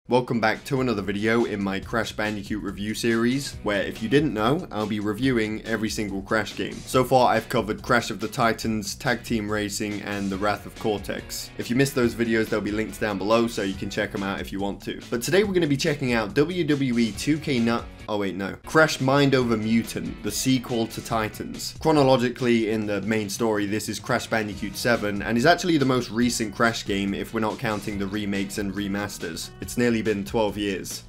Welcome back to another video in my Crash Bandicoot review series, where if you didn't know, I'll be reviewing every single Crash game. So far I've covered Crash of the Titans, Tag Team Racing, and The Wrath of Cortex. If you missed those videos, they'll be linked down below so you can check them out if you want to. But today we're going to be checking out WWE 2K Crash Mind Over Mutant, the sequel to Titans. Chronologically in the main story, this is Crash Bandicoot 7, and is actually the most recent Crash game if we're not counting the remakes and remasters. It's nearly been 12 years.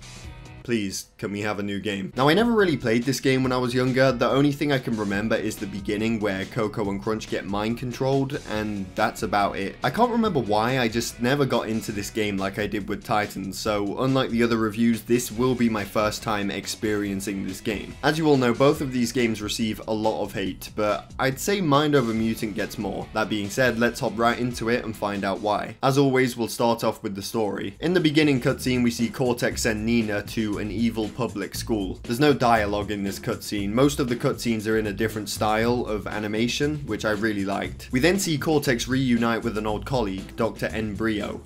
Please, can we have a new game? Now, I never really played this game when I was younger. The only thing I can remember is the beginning where Coco and Crunch get mind controlled, and that's about it. I can't remember why, I just never got into this game like I did with Titans, so unlike the other reviews, this will be my first time experiencing this game. As you all know, both of these games receive a lot of hate, but I'd say Mind Over Mutant gets more. That being said, let's hop right into it and find out why. As always, we'll start off with the story. In the beginning cutscene, we see Cortex send Nina to an evil public school. There's no dialogue in this cutscene. Most of the cutscenes are in a different style of animation, which I really liked. We then see Cortex reunite with an old colleague, Dr. N. Brio.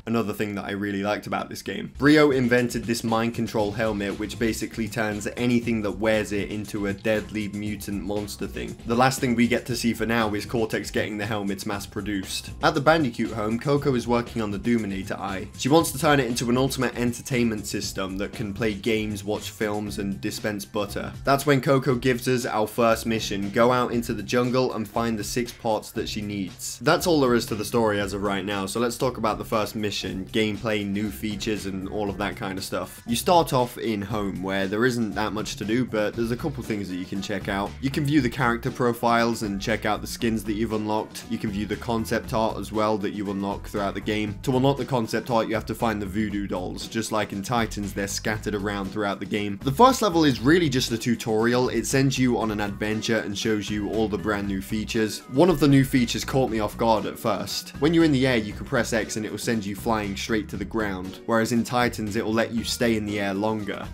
Another thing that I really liked about this game. Brio invented this mind control helmet which basically turns anything that wears it into a deadly mutant monster thing. The last thing we get to see for now is Cortex getting the helmets mass produced. At the Bandicoot home, Coco is working on the Doominator Eye. She wants to turn it into an ultimate entertainment system that can play games, watch films, and dispense butter. That's when Coco gives us our first mission: go out into the jungle and find the 6 parts that she needs. That's all there is to the story as of right now, so let's talk about the first mission. Gameplay, new features, and all of that kind of stuff. You start off in home, where there isn't that much to do, but there's a couple things that you can check out. You can view the character profiles and check out the skins that you've unlocked. You can view the concept art as well that you unlock throughout the game. To unlock the concept art, you have to find the voodoo dolls. Just like in Titans, they're scattered around throughout the game. The first level is really just a tutorial. It sends you on an adventure and shows you all the brand new features. One of the new features caught me off guard at first. When you're in the air, you can press X and it will send you flying straight to the ground, whereas in Titans it will let you stay in the air longer.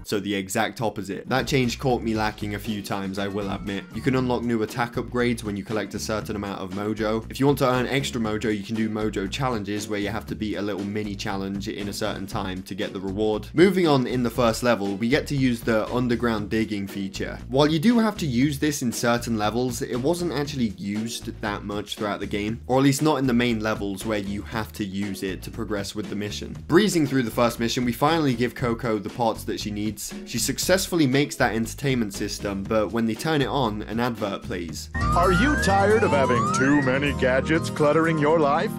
So the exact opposite. That change caught me lacking a few times, I will admit. You can unlock new attack upgrades when you collect a certain amount of mojo. If you want to earn extra mojo, you can do mojo challenges where you have to beat a little mini challenge in a certain time to get the reward. Moving on, in the first level, we get to use the underground digging feature. While you do have to use this in certain levels, it wasn't actually used that much throughout the game, or at least not in the main levels where you have to use it to progress with the mission. Breezing through the first mission, we finally give Coco the parts that she needs. She successfully makes that entertainment system, but when they turn it on, an advert plays. Are you tired of having too many gadgets cluttering your life?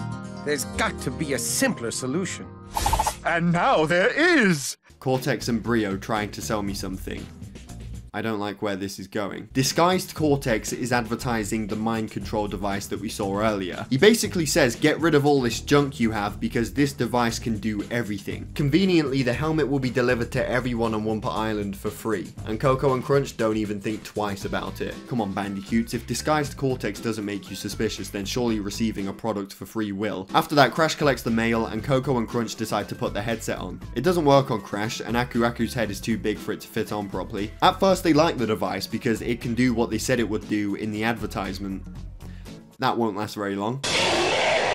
There's got to be a simpler solution. And now there is! Cortex and Brio trying to sell me something. I don't like where this is going. Disguised Cortex is advertising the mind control device that we saw earlier. He basically says, get rid of all this junk you have because this device can do everything. Conveniently, the helmet will be delivered to everyone on Wumpa Island for free, and Coco and Crunch don't even think twice about it. Come on, Bandicoots, if Disguised Cortex doesn't make you suspicious, then surely receiving a product for free will. After that, Crash collects the mail, and Coco and Crunch decide to put the headset on. It doesn't work on Crash, and Aku's head is too big for it to fit on properly. At first, they like the device because it can do what they said it would do in the advertisement. That won't last very long.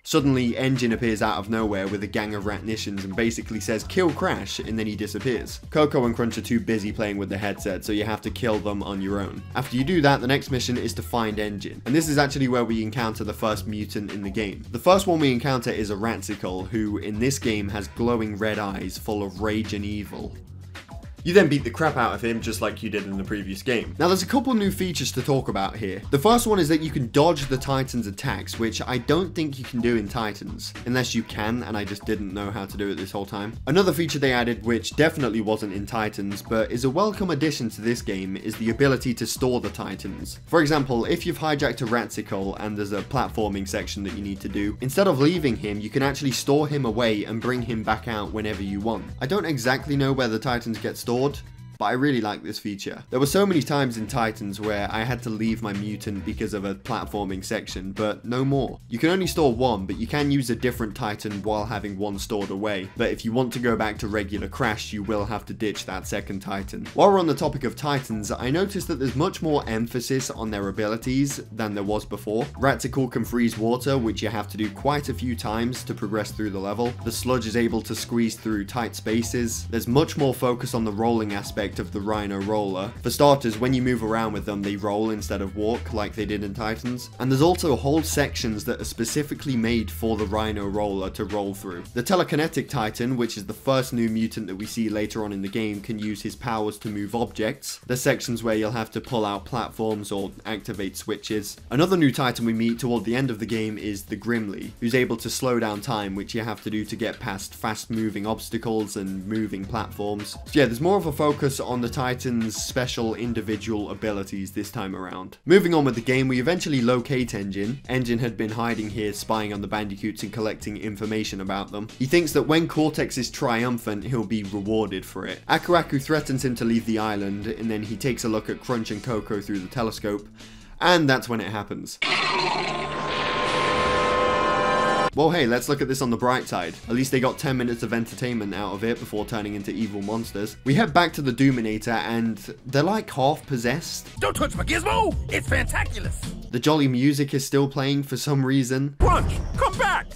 Suddenly, Engine appears out of nowhere with a gang of ratnicians and basically says, kill Crash, and then he disappears. Coco and Crunch are too busy playing with the headset, so you have to kill them on your own. After you do that, the next mission is to find Engine, and this is actually where we encounter the first mutant in the game. The first one we encounter is a Ratsicle, who in this game has glowing red eyes full of rage and evil. You then beat the crap out of him just like you did in the previous game. Now there's a couple new features to talk about here. The first one is that you can dodge the Titans attacks, which I don't think you can do in Titans. Unless you can, and I just didn't know how to do it this whole time. Another feature they added, which definitely wasn't in Titans, but is a welcome addition to this game, is the ability to store the Titans. For example, if you've hijacked a Ratsicle and there's a platforming section that you need to do, instead of leaving him, you can actually store him away and bring him back out whenever you want. I don't exactly know where the Titans get stored, but but I really like this feature. There were so many times in Titans where I had to leave my mutant because of a platforming section, but no more. You can only store one, but you can use a different Titan while having one stored away. But if you want to go back to regular Crash, you will have to ditch that second Titan. While we're on the topic of Titans, I noticed that there's much more emphasis on their abilities than there was before. Ratical can freeze water, which you have to do quite a few times to progress through the level. The Sludge is able to squeeze through tight spaces. There's much more focus on the rolling aspect of the Rhino roller. For starters, when you move around with them, they roll instead of walk like they did in Titans. And there's also whole sections that are specifically made for the Rhino roller to roll through. The Telekinetic Titan, which is the first new mutant that we see later on in the game, can use his powers to move objects. There's sections where you'll have to pull out platforms or activate switches. Another new Titan we meet toward the end of the game is the Grimly, who's able to slow down time, which you have to do to get past fast moving obstacles and moving platforms. So yeah, there's more of a focus on the Titan's special individual abilities this time around. Moving on with the game, we eventually locate Engine. Engine had been hiding here spying on the Bandicoots and collecting information about them. He thinks that when Cortex is triumphant, he'll be rewarded for it. Aku Aku threatens him to leave the island, and then he takes a look at Crunch and Coco through the telescope, and that's when it happens. Well, hey, let's look at this on the bright side. At least they got 10 minutes of entertainment out of it before turning into evil monsters. We head back to the Doominator and they're like half possessed. Don't touch my gizmo! It's fantabulous! The jolly music is still playing for some reason. Crunch, come back!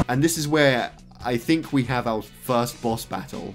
And this is where I think we have our first boss battle.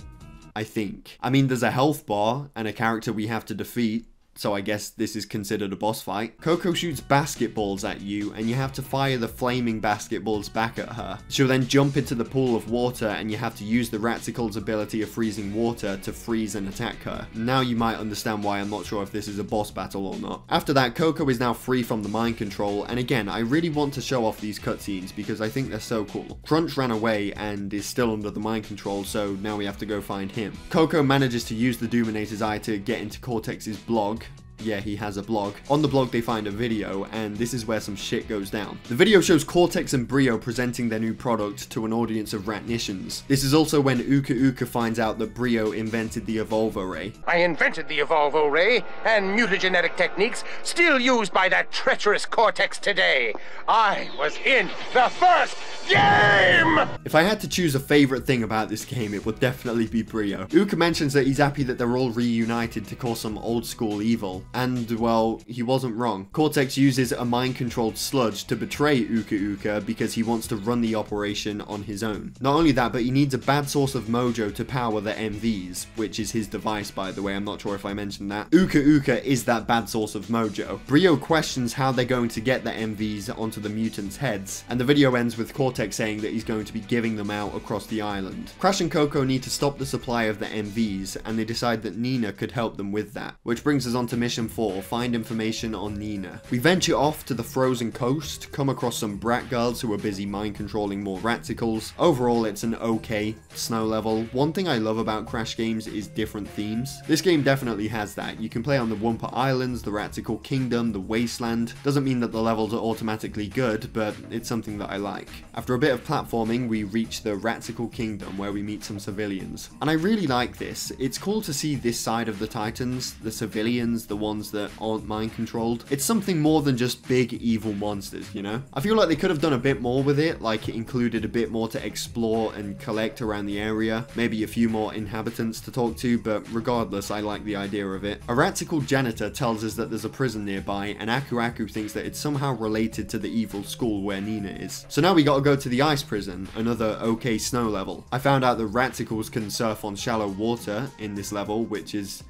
I think. I mean, there's a health bar and a character we have to defeat, so I guess this is considered a boss fight. Coco shoots basketballs at you, and you have to fire the flaming basketballs back at her. She'll then jump into the pool of water, and you have to use the Ratical's ability of freezing water to freeze and attack her. Now you might understand why I'm not sure if this is a boss battle or not. After that, Coco is now free from the mind control, and again, I really want to show off these cutscenes because I think they're so cool. Crunch ran away and is still under the mind control, so now we have to go find him. Coco manages to use the Doominator's eye to get into Cortex's blog. Yeah, he has a blog. On the blog they find a video, and this is where some shit goes down. The video shows Cortex and Brio presenting their new product to an audience of ratnicians. This is also when Uka Uka finds out that Brio invented the Evolvo Ray. I invented the Evolvo Ray and mutagenetic techniques still used by that treacherous Cortex today. I was in the first game! If I had to choose a favorite thing about this game, it would definitely be Brio. Uka mentions that he's happy that they're all reunited to cause some old school evil. And, well, he wasn't wrong. Cortex uses a mind-controlled sludge to betray Uka Uka because he wants to run the operation on his own. Not only that, but he needs a bad source of mojo to power the MVs, which is his device, by the way. I'm not sure if I mentioned that. Uka Uka is that bad source of mojo. Brio questions how they're going to get the MVs onto the mutants' heads, and the video ends with Cortex saying that he's going to be giving them out across the island. Crash and Coco need to stop the supply of the MVs, and they decide that Nina could help them with that, which brings us on to mission 4, find information on Nina. We venture off to the frozen coast, come across some brat girls who are busy mind controlling more Raticals. Overall, it's an okay snow level. One thing I love about Crash games is different themes. This game definitely has that. You can play on the Wumpa Islands, the Ratical Kingdom, the Wasteland. Doesn't mean that the levels are automatically good, but it's something that I like. After a bit of platforming, we reach the Ratical Kingdom where we meet some civilians. And I really like this. It's cool to see this side of the Titans, the civilians, the ones that aren't mind controlled. It's something more than just big evil monsters, you know? I feel like they could have done a bit more with it, like it included a bit more to explore and collect around the area, maybe a few more inhabitants to talk to, but regardless, I like the idea of it. A Ratical janitor tells us that there's a prison nearby, and Aku Aku thinks that it's somehow related to the evil school where Nina is. So now we gotta go to the ice prison, another okay snow level. I found out that Raticals can surf on shallow water in this level, which is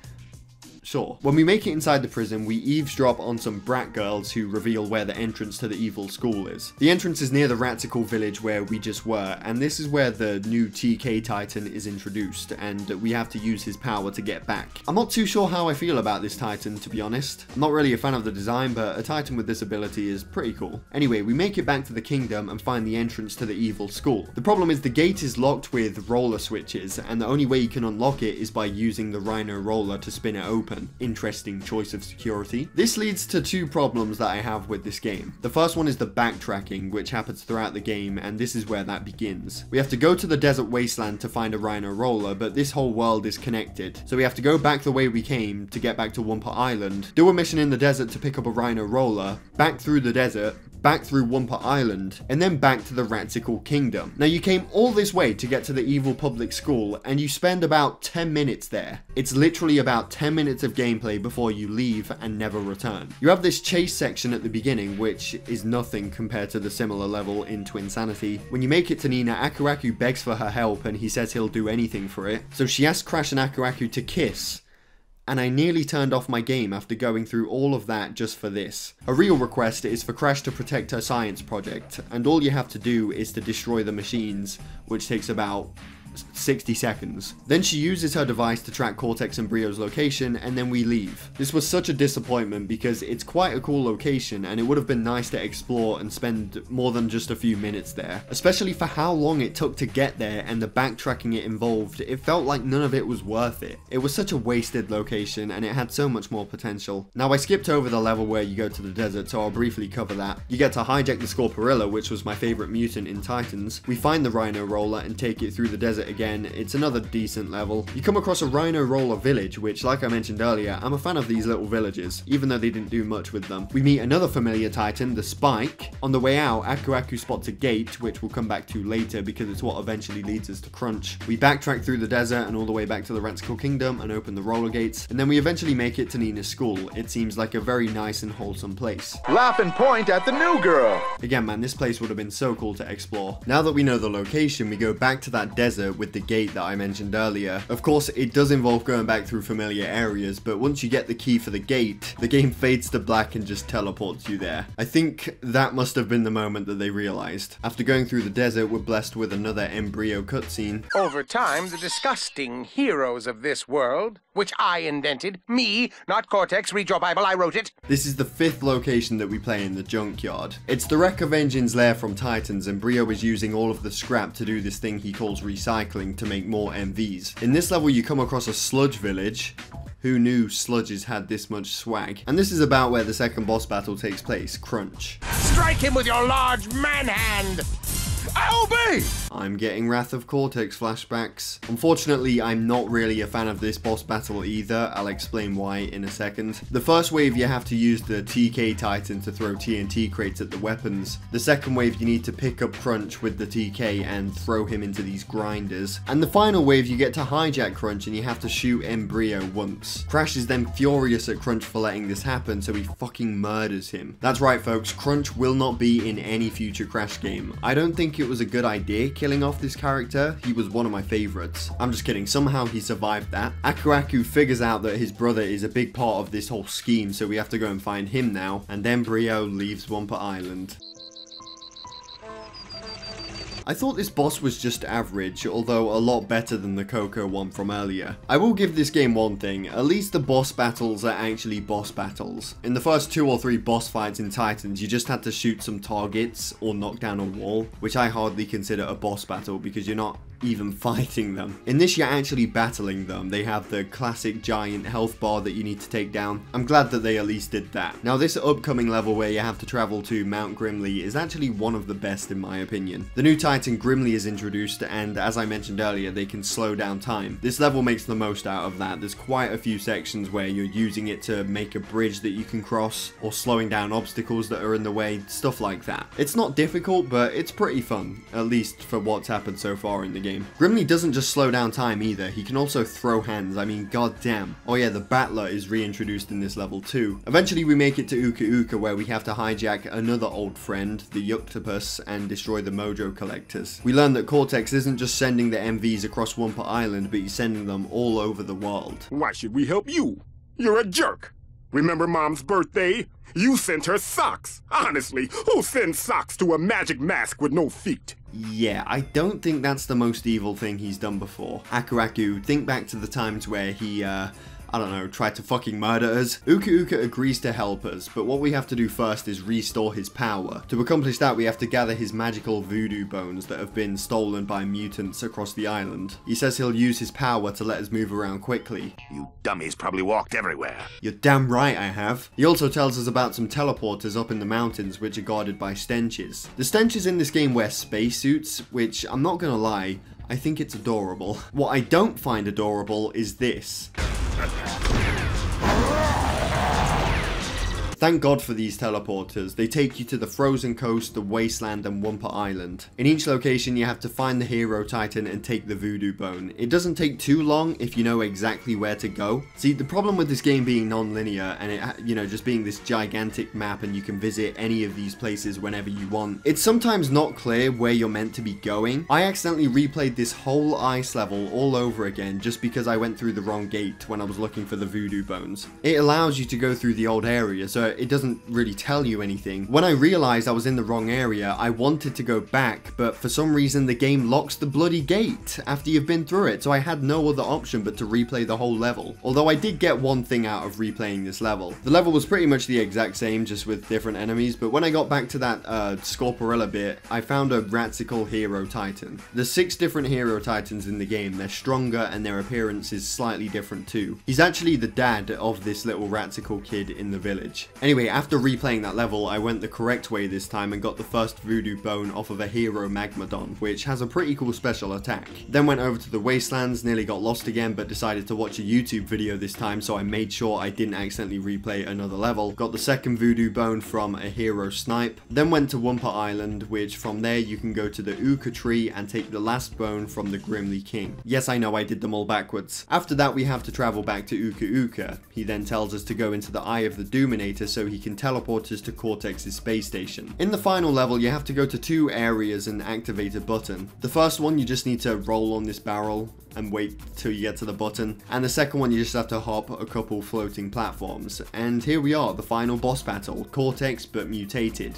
sure. When we make it inside the prison, we eavesdrop on some brat girls who reveal where the entrance to the evil school is. The entrance is near the Ratical village where we just were, and this is where the new TK Titan is introduced, and we have to use his power to get back. I'm not too sure how I feel about this Titan, to be honest. I'm not really a fan of the design, but a Titan with this ability is pretty cool. Anyway, we make it back to the kingdom and find the entrance to the evil school. The problem is the gate is locked with roller switches, and the only way you can unlock it is by using the Rhino roller to spin it open. return. Interesting choice of security. This leads to two problems that I have with this game. The first one is the backtracking, which happens throughout the game, and this is where that begins. We have to go to the desert wasteland to find a rhino roller, but this whole world is connected. So we have to go back the way we came to get back to Wumpa Island, do a mission in the desert to pick up a rhino roller, back through the desert, back through Wumpa Island, and then back to the Ratical Kingdom. Now you came all this way to get to the evil public school, and you spend about 10 minutes there. It's literally about 10 minutes of gameplay before you leave and never return. You have this chase section at the beginning, which is nothing compared to the similar level in Twinsanity. When you make it to Nina, Akuraku begs for her help and he says he'll do anything for it. So she asks Crash and Akuraku to kiss, and I nearly turned off my game after going through all of that just for this. A real request is for Crash to protect her science project, and all you have to do is to destroy the machines, which takes about 60 seconds. Then she uses her device to track Cortex and Brio's location, and then we leave. This was such a disappointment because it's quite a cool location and it would have been nice to explore and spend more than just a few minutes there. Especially for how long it took to get there and the backtracking it involved, it felt like none of it was worth it. It was such a wasted location and it had so much more potential. Now I skipped over the level where you go to the desert, so I'll briefly cover that. You get to hijack the Scorporilla, which was my favorite mutant in Titans. We find the Rhino Roller and take it through the desert again. It's another decent level. You come across a Rhino Roller village, which, like I mentioned earlier, I'm a fan of these little villages, even though they didn't do much with them. We meet another familiar Titan, the Spike. On the way out, Akuraku spots a gate, which we'll come back to later because it's what eventually leads us to Crunch. We backtrack through the desert and all the way back to the Ratical Kingdom and open the roller gates, and then we eventually make it to Nina's school. It seems like a very nice and wholesome place. Laugh and point at the new girl. Again, man, this place would have been so cool to explore. Now that we know the location, we go back to that desert with the gate that I mentioned earlier. Of course, it does involve going back through familiar areas, but once you get the key for the gate, the game fades to black and just teleports you there. I think that must have been the moment that they realized. After going through the desert, we're blessed with another embryo cutscene. Over time, the disgusting heroes of this world, which I invented, me, not Cortex, read your Bible, I wrote it. This is the 5th location that we play in the Junkyard. It's the wreck of Engine's lair from Titans, and Brio is using all of the scrap to do this thing he calls recycling to make more MVs. In this level, you come across a sludge village. Who knew sludges had this much swag? And this is about where the second boss battle takes place, Crunch. Strike him with your large man hand! I obey! I'm getting Wrath of Cortex flashbacks. Unfortunately, I'm not really a fan of this boss battle either. I'll explain why in a second. The first wave, you have to use the TK Titan to throw TNT crates at the weapons. The second wave, you need to pick up Crunch with the TK and throw him into these grinders. And the final wave, you get to hijack Crunch and you have to shoot Embryo once. Crash is then furious at Crunch for letting this happen, so he fucking murders him. That's right, folks, Crunch will not be in any future Crash game. I don't think it was a good idea killing off this character. He was one of my favorites. I'm just kidding, somehow he survived that. Akuraku figures out that his brother is a big part of this whole scheme, so we have to go and find him now, and then Brio leaves Wumpa Island. I thought this boss was just average, although a lot better than the Coco one from earlier. I will give this game one thing, at least the boss battles are actually boss battles. In the first 2 or 3 boss fights in Titans, you just had to shoot some targets or knock down a wall, which I hardly consider a boss battle because you're not even fighting them. In this, you're actually battling them. They have the classic giant health bar that you need to take down. I'm glad that they at least did that. Now, this upcoming level where you have to travel to Mount Grimly is actually one of the best in my opinion. The new Titan Grimly is introduced, and as I mentioned earlier, they can slow down time. This level makes the most out of that. There's quite a few sections where you're using it to make a bridge that you can cross, or slowing down obstacles that are in the way, stuff like that. It's not difficult, but it's pretty fun, at least for what's happened so far in the game. Grimly doesn't just slow down time either, he can also throw hands, I mean goddamn. Oh yeah, the Battler is reintroduced in this level too. Eventually we make it to Uka Uka where we have to hijack another old friend, the Yuctopus, and destroy the Mojo Collectors. We learn that Cortex isn't just sending the MVs across Wumpa Island, but he's sending them all over the world. Why should we help you? You're a jerk. Remember Mom's birthday? You sent her socks. Honestly, who sends socks to a magic mask with no feet? Yeah, I don't think that's the most evil thing he's done before. Akuraku, think back to the times where he, I don't know, try to fucking murder us. Uka Uka agrees to help us, but what we have to do first is restore his power. To accomplish that, we have to gather his magical voodoo bones that have been stolen by mutants across the island. He says he'll use his power to let us move around quickly. You dummies probably walked everywhere. You're damn right I have. He also tells us about some teleporters up in the mountains which are guarded by stenches. The stenches in this game wear spacesuits, which I'm not gonna lie, I think it's adorable. What I don't find adorable is this. Thank God for these teleporters. They take you to the frozen coast, the Wasteland, and Wumpa Island. In each location, you have to find the hero titan and take the voodoo bone. It doesn't take too long if you know exactly where to go. See, the problem with this game being non-linear and it, just being this gigantic map and you can visit any of these places whenever you want, it's sometimes not clear where you're meant to be going. I accidentally replayed this whole ice level all over again just because I went through the wrong gate when I was looking for the voodoo bones. It allows you to go through the old area, so it doesn't really tell you anything. When I realized I was in the wrong area, I wanted to go back, but for some reason the game locks the bloody gate after you've been through it, so I had no other option but to replay the whole level. Although I did get one thing out of replaying this level. The level was pretty much the exact same, just with different enemies, but when I got back to that Scorporilla bit, I found a Ratical Hero Titan. There's 6 different Hero Titans in the game. They're stronger and their appearance is slightly different too. He's actually the dad of this little Ratical kid in the village. Anyway, after replaying that level, I went the correct way this time and got the first voodoo bone off of a hero Magmadon, which has a pretty cool special attack. Then went over to the Wastelands, nearly got lost again, but decided to watch a YouTube video this time, so I made sure I didn't accidentally replay another level. Got the second voodoo bone from a hero Snipe. Then went to Wumpa Island, which from there you can go to the Uka tree and take the last bone from the Grimly King. Yes, I know I did them all backwards. After that, we have to travel back to Uka Uka. He then tells us to go into the Eye of the Doominator so he can teleport us to Cortex's space station. In the final level, you have to go to 2 areas and activate a button. The first one, you just need to roll on this barrel and wait till you get to the button, and the second one you just have to hop a couple floating platforms. And here we are, the final boss battle, Cortex but mutated.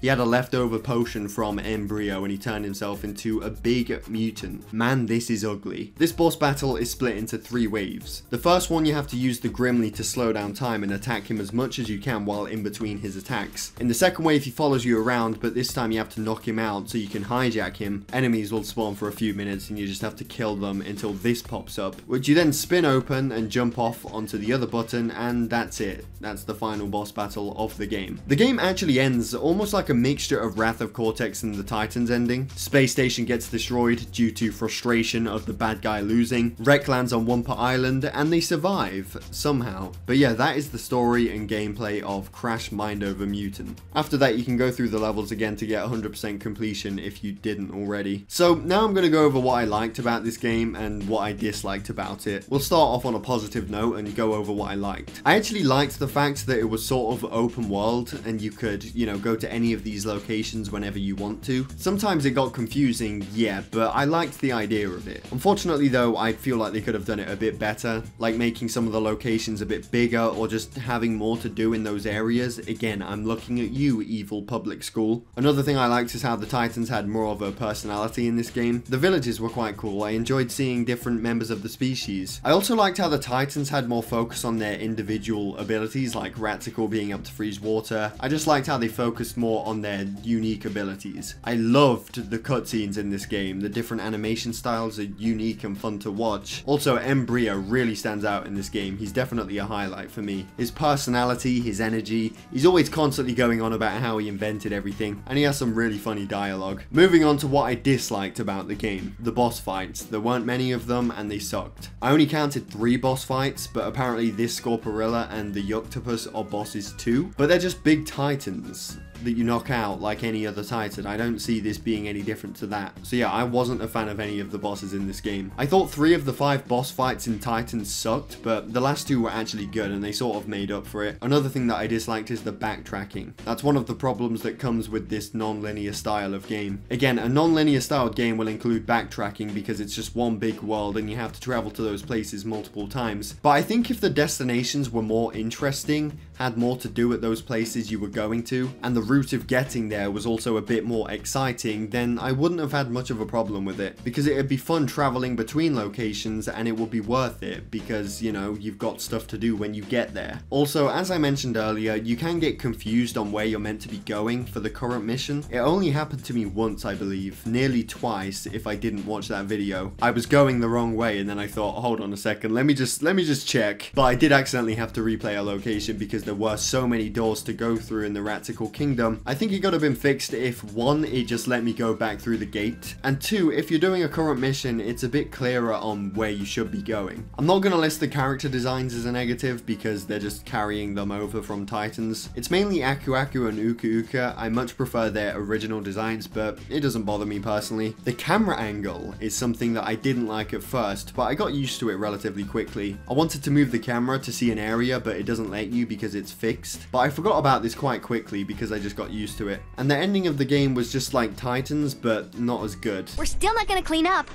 He had a leftover potion from Embryo and he turned himself into a big mutant. Man, this is ugly. This boss battle is split into 3 waves. The first one, you have to use the Grimly to slow down time and attack him as much as you can while in between his attacks. In the second wave, he follows you around, but this time you have to knock him out so you can hijack him. Enemies will spawn for a few minutes and you just have to kill them until this pops up, which you then spin open and jump off onto the other button, and that's it. That's the final boss battle of the game. The game actually ends almost like a mixture of Wrath of Cortex and the Titans ending. Space Station gets destroyed due to frustration of the bad guy losing. Wreck lands on Wumpa Island and they survive somehow. But yeah, that is the story and gameplay of Crash Mind Over Mutant. After that, you can go through the levels again to get 100% completion if you didn't already. So now I'm going to go over what I liked about this game and what I disliked about it. We'll start off on a positive note and go over what I liked. I actually liked the fact that it was sort of open world and you could, go to any of these locations whenever you want to. Sometimes it got confusing, yeah, but I liked the idea of it. Unfortunately though, I feel like they could have done it a bit better, like making some of the locations a bit bigger or just having more to do in those areas. Again, I'm looking at you, evil public school. Another thing I liked is how the Titans had more of a personality in this game. The villages were quite cool. I enjoyed seeing different members of the species. I also liked how the Titans had more focus on their individual abilities, like Ratical being able to freeze water. I just liked how they focused more on their unique abilities. I loved the cutscenes in this game. The different animation styles are unique and fun to watch. Also, Embryo really stands out in this game. He's definitely a highlight for me. His personality, his energy, he's always constantly going on about how he invented everything, and he has some really funny dialogue. Moving on to what I disliked about the game. The boss fights. There weren't many of them and they sucked. I only counted 3 boss fights, but apparently this Scorporilla and the Yuctopus are bosses too, but they're just big titans that you knock out like any other Titan. I don't see this being any different to that. So yeah, I wasn't a fan of any of the bosses in this game. I thought 3 of the 5 boss fights in Titans sucked, but the last 2 were actually good and they sort of made up for it. Another thing that I disliked is the backtracking. That's one of the problems that comes with this non-linear style of game. Again, a non-linear styled game will include backtracking because it's just one big world and you have to travel to those places multiple times. But I think if the destinations were more interesting, had more to do at those places you were going to, and the route of getting there was also a bit more exciting, then I wouldn't have had much of a problem with it, because it'd be fun traveling between locations and it would be worth it because, you know, you've got stuff to do when you get there. Also, as I mentioned earlier, you can get confused on where you're meant to be going for the current mission. It only happened to me once, I believe, nearly twice if I didn't watch that video. I was going the wrong way and then I thought, hold on a second, let me just check. But I did accidentally have to replay a location because there were so many doors to go through in the Ratical Kingdom. I think it could have been fixed if 1, it just let me go back through the gate, and 2, if you're doing a current mission, it's a bit clearer on where you should be going. I'm not gonna list the character designs as a negative because they're just carrying them over from Titans. It's mainly Aku Aku and Uka Uka. I much prefer their original designs, but it doesn't bother me personally. The camera angle is something that I didn't like at first, but I got used to it relatively quickly. I wanted to move the camera to see an area, but it doesn't let you because it's fixed. But I forgot about this quite quickly because I just got used to it. And the ending of the game was just like Titans, but not as good. We're still not gonna clean up.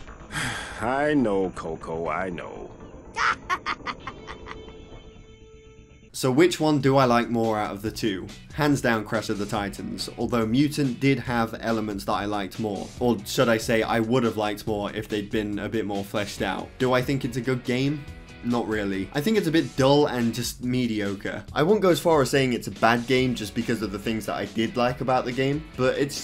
I know, Coco, I know. So which one do I like more out of the two? Hands down Crash of the Titans, although Mutant did have elements that I liked more. Or should I say I would have liked more if they'd been a bit more fleshed out. Do I think it's a good game? Not really. I think it's a bit dull and just mediocre. I won't go as far as saying it's a bad game just because of the things that I did like about the game, but it's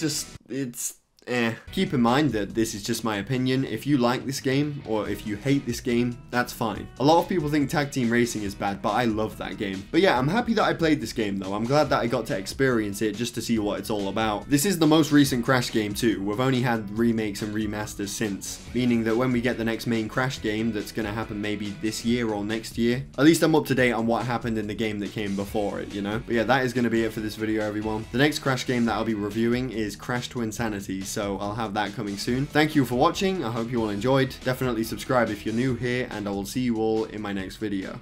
Keep in mind that this is just my opinion. If you like this game, or if you hate this game, that's fine. A lot of people think tag team racing is bad, but I love that game. But yeah, I'm happy that I played this game though. I'm glad that I got to experience it just to see what it's all about. This is the most recent Crash game too. We've only had remakes and remasters since, meaning that when we get the next main Crash game that's gonna happen maybe this year or next year, at least I'm up to date on what happened in the game that came before it, you know? But yeah, that is gonna be it for this video, everyone. The next Crash game that I'll be reviewing is Crash to Insanity, so I'll have that coming soon. Thank you for watching. I hope you all enjoyed. Definitely subscribe if you're new here, and I will see you all in my next video.